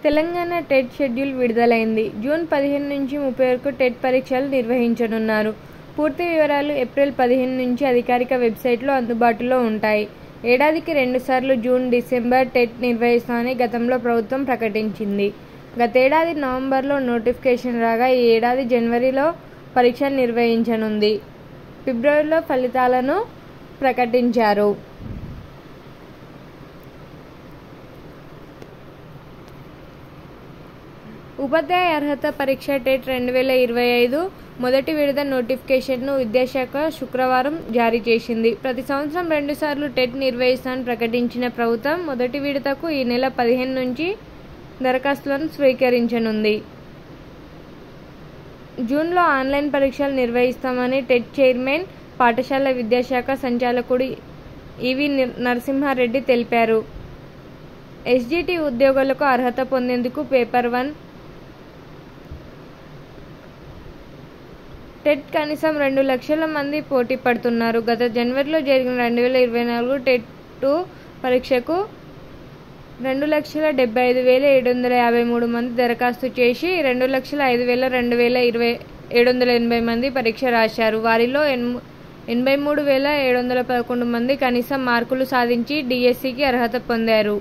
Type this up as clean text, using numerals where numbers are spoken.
Telangana TET schedule విడుదలైంది. June 15 నుంచి 30 వరకు టెట్ పరీక్షలు నిర్వహించనున్నారు. పూర్తి వివరాలు ఏప్రిల్ 15 నుంచి అధికారిక వెబ్సైట్లో అందుబాటులో ఉంటాయి. ఏడాదికి 2 సార్లు జూన్, డిసెంబర్ టెట్ నిర్వహిస్తామని గతంలో ప్రభుత్వం ప్రకటించింది. గతేడాది నవంబర్లో నోటిఫికేషన్ రాగా ఈ ఏడాది జనవరిలో పరీక్షలు నిర్వహించనుంది. ఫిబ్రవరిలో ఫలితాలను ప్రకటించారు. ఉపాధ్యాయ అర్హత పరీక్ష టెట్ 2025 మొదటి విడత నోటిఫికేషన్ను విద్యాశాఖ శుక్రవారం జారీ చేసింది. ప్రతి సంవత్సరం 2 సార్లు టెట్ నిర్వహిస్తామని ప్రకటించిన ప్రభుత్వం మొదటి విడతకు ఈ నెల 15 నుంచి దరఖాస్తులను స్వీకరించనుంది. జూన్లో ఆన్లైన్ పరీక్షలు నిర్వహిస్తామని టెట్ చైర్మన్, పాఠశాల విద్యాశాఖ సంచాలకుడు ఈవి నరసింహారెడ్డి తెలిపారు. ఎస్జిటి ఉద్యోగులకు అర్హత పొందేందుకు పేపర్ 1 టెట్ కనీసం 2 లక్షల మంది పోటీ పడుతున్నారు. గత జనవరిలో జరిగిన 2024 టెట్ 2 పరీక్షకు 2,75,753 మంది దరఖాస్తు చేసి 2,05,2780 మంది పరీక్ష రాశారు. వారిలో 83,711 మంది కనీసం మార్కులు సాధించి డిఎస్సికి అర్హత పొందారు.